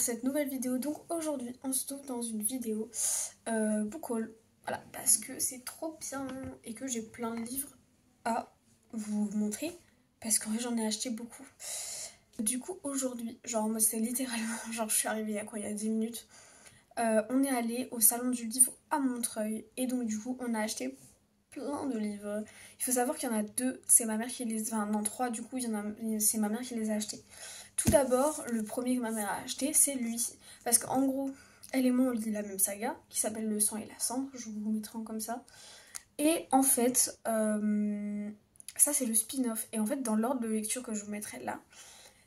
cette nouvelle vidéo. Donc aujourd'hui on se trouve dans une vidéo book haul. Voilà, parce que c'est trop bien et que j'ai plein de livres à vous montrer. Parce qu'en vrai j'en ai acheté beaucoup. Du coup aujourd'hui, genre moi c'est littéralement, genre je suis arrivée il y a 10 minutes. On est allé au salon du livre à Montreuil. Et donc du coup on a acheté plein de livres. Il faut savoir qu'il y en a deux, c'est ma mère qui les... Enfin non, trois du coup, c'est ma mère qui les a achetés. Tout d'abord, le premier que ma mère a acheté, c'est lui. Parce qu'en gros, elle et moi, on lit la même saga, qui s'appelle Le sang et la cendre, je vous mettrai en comme ça. Et en fait, ça c'est le spin-off. Et en fait, dans l'ordre de lecture que je vous mettrai là,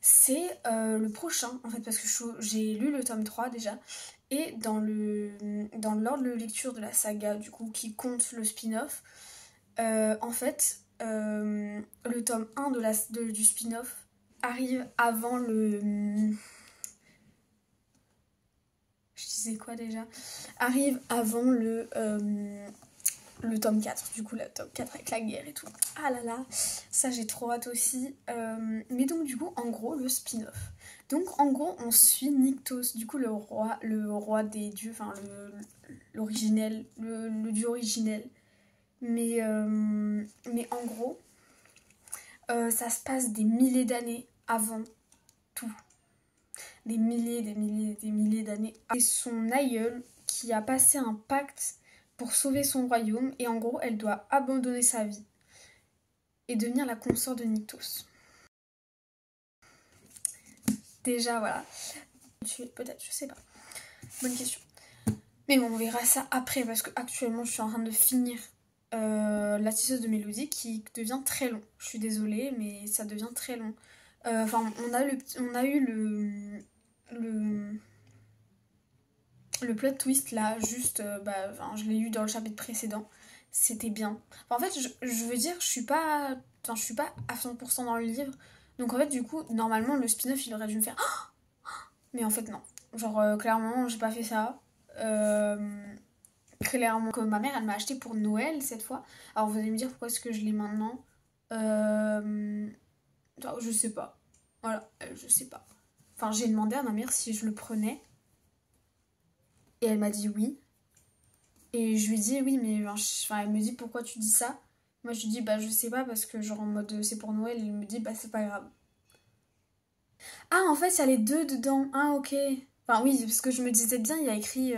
c'est le prochain, en fait, parce que j'ai lu le tome 3 déjà. Et dans l'ordre de lecture de la saga, du coup, qui compte le spin-off, en fait, le tome 1 du spin-off arrive avant le... Je disais quoi déjà? Arrive avant le tome 4, du coup, le tome 4 avec la guerre et tout. Ah là là, ça j'ai trop hâte aussi. Mais donc, du coup, en gros, le spin-off. Donc, en gros, on suit Nyktos, du coup, le roi des dieux, enfin, l'originel, le dieu originel. Mais en gros, ça se passe des milliers d'années avant tout. Des milliers d'années. C'est son aïeul qui a passé un pacte pour sauver son royaume. Et en gros, elle doit abandonner sa vie et devenir la consort de Nyktos. Déjà, voilà. Peut-être, je sais pas. Bonne question. Mais bon, on verra ça après parce que actuellement, je suis en train de finir La tisseuse de Mélodie qui devient très long. Je suis désolée, mais ça devient très long. Enfin, on a eu le plot twist là, juste, je l'ai eu dans le chapitre précédent. C'était bien. Enfin, en fait, je veux dire, je suis pas à 100% dans le livre. Donc en fait, du coup, normalement, le spin-off, il aurait dû me faire... Mais en fait, non. Genre, clairement, j'ai pas fait ça. Clairement, que ma mère, elle m'a acheté pour Noël cette fois. Alors, vous allez me dire pourquoi est-ce que je l'ai maintenant. Je sais pas. Voilà, je sais pas. Enfin, j'ai demandé à ma mère si je le prenais. Et elle m'a dit oui. Et je lui ai dit oui, mais elle me dit pourquoi tu dis ça. Moi, je lui dis je sais pas parce que, genre, en mode c'est pour Noël. Et elle me dit c'est pas grave. Ah, en fait, il y a les deux dedans. Ah, ok. Enfin, oui, parce que je me disais bien, il y a écrit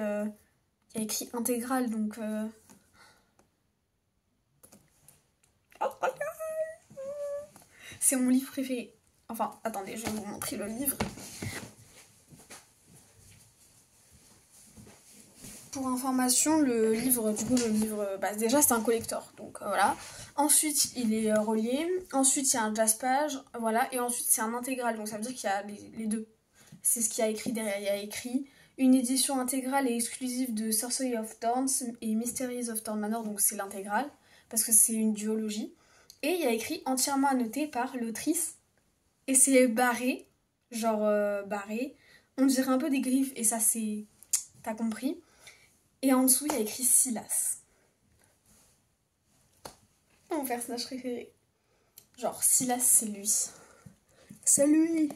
intégral, donc. C'est mon livre préféré. Enfin, attendez, je vais vous montrer le livre. Pour information, le livre, déjà c'est un collector, donc voilà. Ensuite, il est relié. Ensuite, il y a un jazz page, voilà. Et ensuite, c'est un intégral, donc ça veut dire qu'il y a les deux. C'est ce qu'il y a écrit derrière. Il y a écrit une édition intégrale et exclusive de Sorcery of Thorns et Mysteries of Thorn Manor, donc c'est l'intégrale, parce que c'est une duologie. Et il y a écrit entièrement annoté par l'autrice. Et c'est barré, genre barré. On dirait un peu des griffes, et ça c'est... T'as compris? Et en dessous, il y a écrit Silas. Mon personnage préféré. Genre, Silas, c'est lui. C'est lui.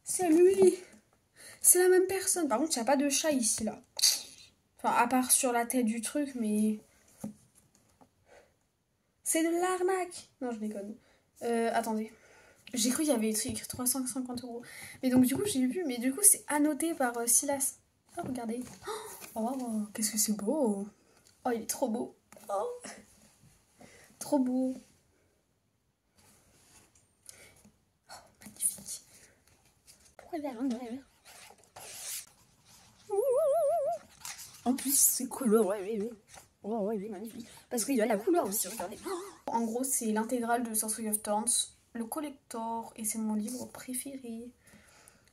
C'est lui. C'est la même personne. Par contre, il n'y a pas de chat ici, là. Enfin, à part sur la tête du truc, mais... C'est de l'arnaque. Non, je déconne. Attendez. J'ai cru qu'il y avait écrit 350€. Mais donc, du coup, j'ai vu. Mais du coup, c'est annoté par Silas. Oh, regardez. Oh, qu'est-ce que c'est beau. Oh, il est trop beau. Oh, trop beau. Oh, magnifique. Pourquoi il est à en plus, c'est coloré. Oh, ouais, magnifique. Parce qu'il y a la couleur aussi, regardez. En gros, c'est l'intégrale de Sorcery of Thorns, le collector, et c'est mon livre préféré.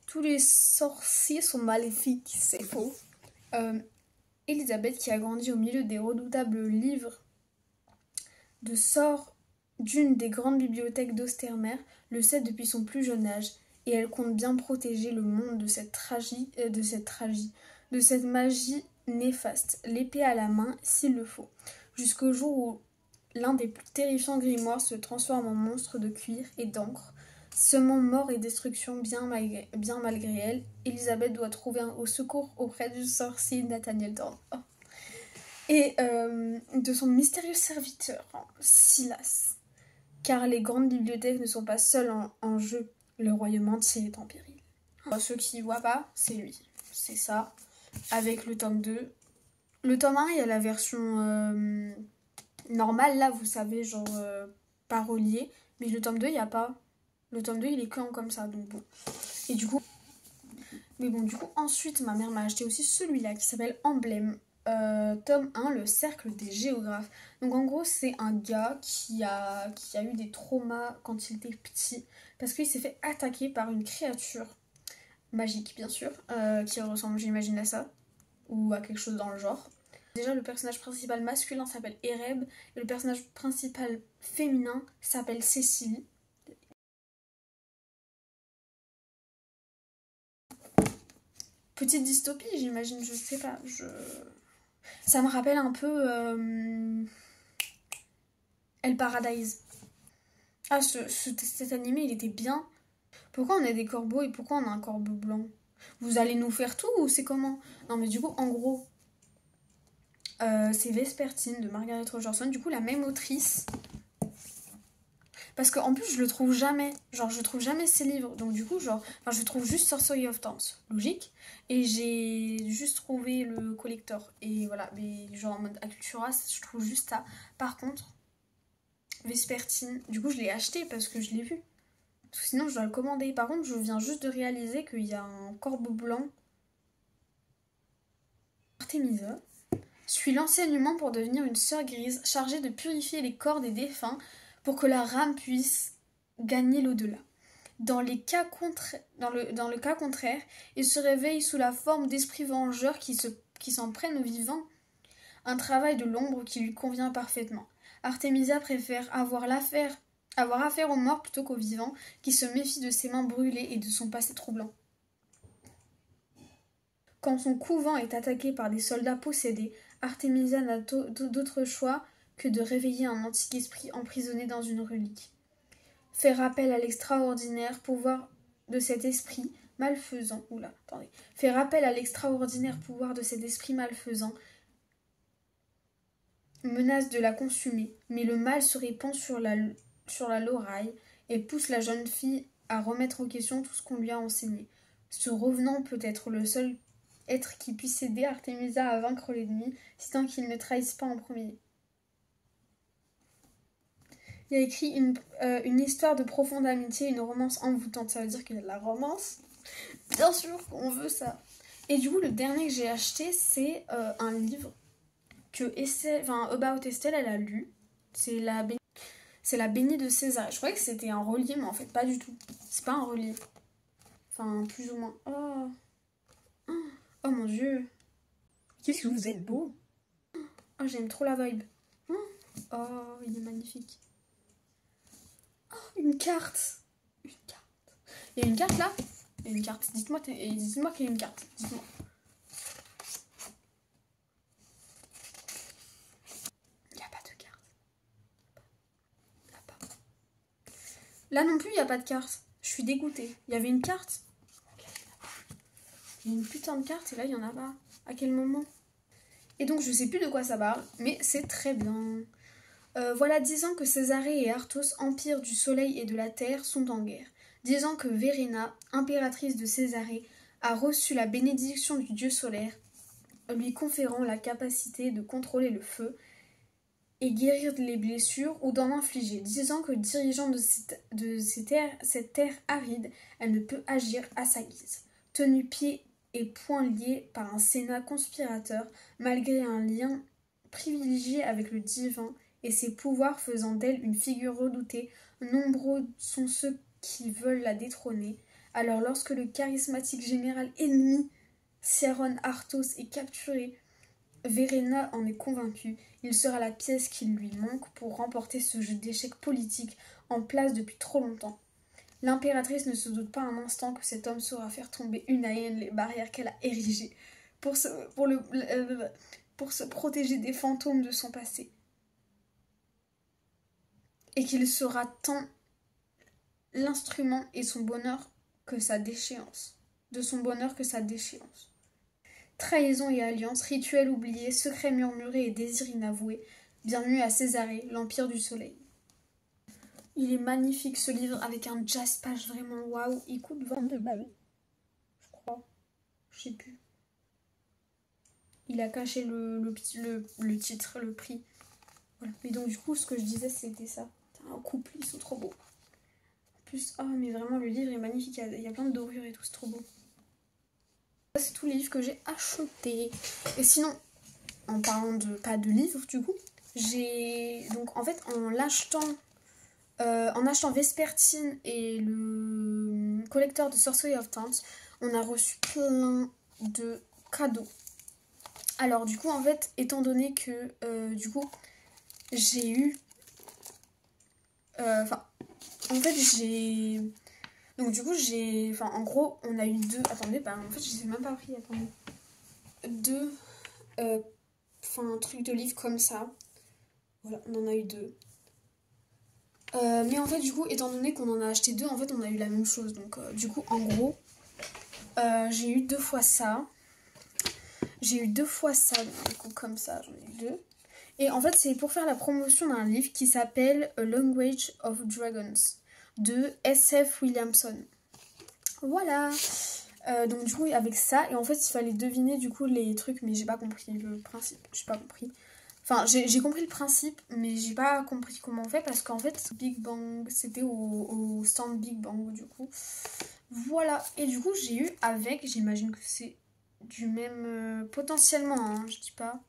Tous les sorciers sont maléfiques, c'est faux. Elisabeth, qui a grandi au milieu des redoutables livres de sorts d'une des grandes bibliothèques d'Ostermer, le sait depuis son plus jeune âge, et elle compte bien protéger le monde de cette magie néfaste, l'épée à la main s'il le faut, jusqu'au jour où l'un des plus terrifiants grimoires se transforme en monstre de cuir et d'encre, Semant mort et destruction bien malgré elle, Elisabeth doit trouver au secours auprès du sorcier Nathaniel Thorne. Oh. Et de son mystérieux serviteur, Silas. Car les grandes bibliothèques ne sont pas seules en jeu, le royaume entier est en péril. Ceux qui ne voient pas, c'est lui. C'est ça, avec le tome 2. Le tome 1, il y a la version normale, là, vous savez, genre pas reliée. Mais le tome 2, il n'y a pas. Le tome 2, il est comme ça, donc bon. Et du coup... Mais bon, du coup, ensuite, ma mère m'a acheté aussi celui-là, qui s'appelle Emblème. Tome 1, le cercle des géographes. Donc en gros, c'est un gars qui a eu des traumas quand il était petit. Parce qu'il s'est fait attaquer par une créature magique, bien sûr, qui ressemble, j'imagine, à ça. Ou à quelque chose dans le genre. Déjà, le personnage principal masculin s'appelle Ereb. Et le personnage principal féminin s'appelle Cécile. Petite dystopie, j'imagine, je sais pas. Ça me rappelle un peu El Paradise. Ah, cet animé, il était bien. Pourquoi on a des corbeaux et pourquoi on a un corbeau blanc? Vous allez nous faire tout ou c'est comment? Non, mais du coup, en gros, c'est Vespertine de Margaret Rogerson. Du coup, la même autrice. Parce qu'en plus, je le trouve jamais. Genre, je trouve jamais ses livres. Donc, du coup, je trouve juste Sorcery of Thorns. Logique. Et j'ai juste trouvé le collector. Et voilà. Mais genre, en mode Acultura, je trouve juste ça. Par contre, Vespertine, du coup, je l'ai acheté parce que je l'ai vu. Parce que sinon, je dois le commander. Par contre, je viens juste de réaliser qu'il y a un corbeau blanc. Artemisa suit l'enseignement pour devenir une sœur grise chargée de purifier les corps des défunts pour que la rame puisse gagner l'au-delà. Dans le cas contraire, il se réveille sous la forme d'esprits vengeurs qui s'en prennent aux vivants. Un travail de l'ombre qui lui convient parfaitement. Artemisia préfère avoir affaire aux morts plutôt qu'aux vivants, qui se méfient de ses mains brûlées et de son passé troublant. Quand son couvent est attaqué par des soldats possédés, Artemisia n'a d'autre choix que de réveiller un antique esprit emprisonné dans une relique. Faire appel à l'extraordinaire pouvoir de cet esprit malfaisant. Faire appel à l'extraordinaire pouvoir de cet esprit malfaisant menace de la consumer, mais le mal se répand sur la Loraille et pousse la jeune fille à remettre en question tout ce qu'on lui a enseigné. Ce revenant peut être le seul être qui puisse aider Artemisia à vaincre l'ennemi, si tant qu'il ne trahisse pas en premier. Il a écrit une histoire de profonde amitié, une romance envoûtante. Ça veut dire qu'il y a de la romance. Bien sûr qu'on veut ça. Et du coup, le dernier que j'ai acheté, c'est un livre que About Estelle, elle a lu. C'est la Bénie de César. Je croyais que c'était un relié, mais en fait, pas du tout. C'est pas un relié. Enfin, plus ou moins. Oh mon dieu. Qu'est-ce que vous êtes beau? Oh, j'aime trop la vibe. Oh, il est magnifique. Oh, une carte. Une carte. Il y a une carte là? Il y a une carte. Dites-moi qu'il y a une carte. Dites-moi. Il n'y a pas de carte. Là non plus, il n'y a pas de carte. Je suis dégoûtée. Il y avait une carte. Il y a une putain de carte et là, il n'y en a pas. À quel moment? Et donc, je sais plus de quoi ça parle, mais c'est très bien. Voilà 10 ans que Césarée et Arthos, empire du soleil et de la terre, sont en guerre. 10 ans que Verena, impératrice de Césarée, a reçu la bénédiction du dieu solaire, lui conférant la capacité de contrôler le feu et guérir les blessures ou d'en infliger. 10 ans que dirigeant de cette terre aride, elle ne peut agir à sa guise. Tenue pieds et poings liés par un sénat conspirateur, malgré un lien privilégié avec le divin, et ses pouvoirs faisant d'elle une figure redoutée, nombreux sont ceux qui veulent la détrôner. Alors lorsque le charismatique général ennemi, Sieron Arthos, est capturé, Verena en est convaincue, il sera la pièce qu'il lui manque pour remporter ce jeu d'échecs politique en place depuis trop longtemps. L'impératrice ne se doute pas un instant que cet homme saura faire tomber une à une les barrières qu'elle a érigées pour se protéger des fantômes de son passé. Et qu'il sera temps l'instrument et son bonheur que sa déchéance. De son bonheur que sa déchéance. Trahison et alliance, rituel oublié, secret murmuré et désir inavoué. Bienvenue à Césarée, l'Empire du Soleil. Il est magnifique ce livre avec un jazz page vraiment waouh. Il coûte 22 balles. Je crois. Je sais plus. Il a caché le titre, le prix. Voilà. Mais donc du coup ce que je disais c'était ça. C'est un couple, ils sont trop beaux. En plus, oh mais vraiment le livre est magnifique. Il y a plein de dorures et tout, c'est trop beau. C'est tous les livres que j'ai achetés. Et sinon, en parlant de pas de livres du coup, j'ai donc en fait en achetant Vespertine et le collecteur de Sorcery of Towns, on a reçu plein de cadeaux. Alors du coup en fait, étant donné que du coup j'ai eu en fait j'ai donc du coup j'ai en gros on a eu deux, attendez bah en fait je les ai même pas pris, attendez, deux un truc de livre comme ça, voilà, on en a eu deux. Mais en fait du coup étant donné qu'on en a acheté deux, en fait on a eu la même chose, donc du coup en gros j'ai eu deux fois ça. J'ai eu deux fois ça, du coup comme ça j'en ai eu deux. Et en fait c'est pour faire la promotion d'un livre qui s'appelle A Language of Dragons de S.F. Williamson. Voilà. Donc du coup avec ça, et en fait il fallait deviner du coup les trucs, mais j'ai pas compris le principe, j'ai pas compris. Enfin j'ai compris le principe, mais j'ai pas compris comment on fait, parce qu'en fait Big Bang, c'était au stand Big Bang du coup. Voilà, et du coup j'ai eu avec, j'imagine que c'est du même, potentiellement, hein, je dis pas.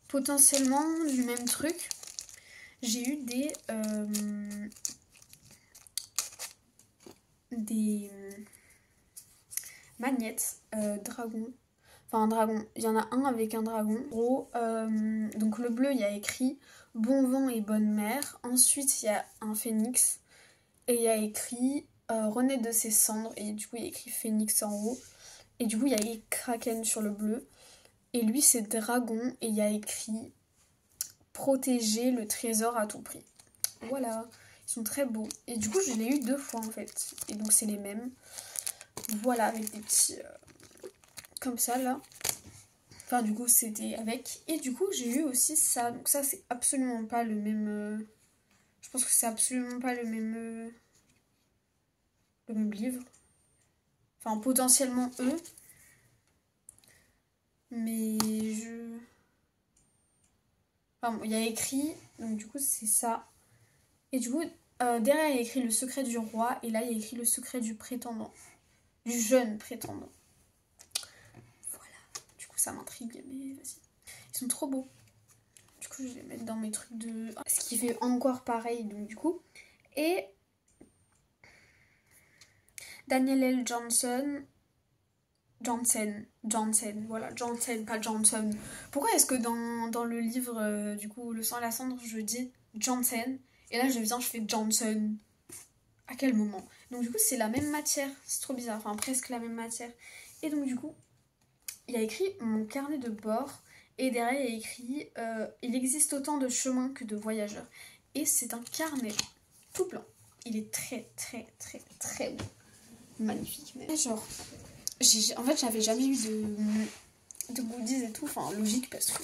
Potentiellement du même truc. J'ai eu des magnettes dragon. Enfin un dragon, il y en a un avec un dragon. En gros, donc le bleu il y a écrit bon vent et bonne mère. Ensuite il y a un phénix et il y a écrit renaître de ses cendres, et du coup il y a écrit phénix en haut. Et du coup il y a écrit kraken sur le bleu. Et lui c'est dragon et il y a écrit protéger le trésor à tout prix. Voilà, ils sont très beaux. Et du coup je l'ai eu deux fois en fait. Et donc c'est les mêmes. Voilà, avec des petits comme ça là. Enfin du coup c'était avec. Et du coup j'ai eu aussi ça. Donc ça c'est absolument pas le même. Je pense que c'est absolument pas le même livre. Enfin potentiellement eux. Mais je... Enfin, il y a écrit, donc du coup c'est ça. Et du coup, derrière il y a écrit le secret du roi, et là il y a écrit le secret du prétendant. Du jeune prétendant. Voilà. Du coup ça m'intrigue, mais vas-y. Ils sont trop beaux. Du coup je vais les mettre dans mes trucs de... Ce qui fait encore pareil, donc du coup. Et Daniel L. Johnson, voilà, Johnson, pas Johnson. Pourquoi est-ce que dans le livre, du coup, Le sang et la cendre, je dis Johnson, et là je fais Johnson? À quel moment? Donc du coup c'est la même matière, c'est trop bizarre, enfin presque la même matière. Et donc du coup, il y a écrit mon carnet de bord, et derrière il y a écrit il existe autant de chemins que de voyageurs. Et c'est un carnet tout blanc. Il est très très très très beau. Magnifique. Mais genre... En fait j'avais jamais eu de goodies et tout, enfin logique parce que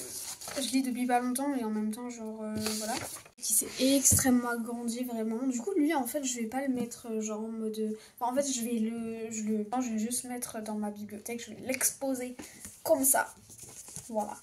je lis depuis pas longtemps, et en même temps genre voilà, qui s'est extrêmement agrandi vraiment. Du coup lui en fait je vais pas le mettre genre en mode, enfin, en fait je vais juste mettre dans ma bibliothèque, je vais l'exposer comme ça, voilà.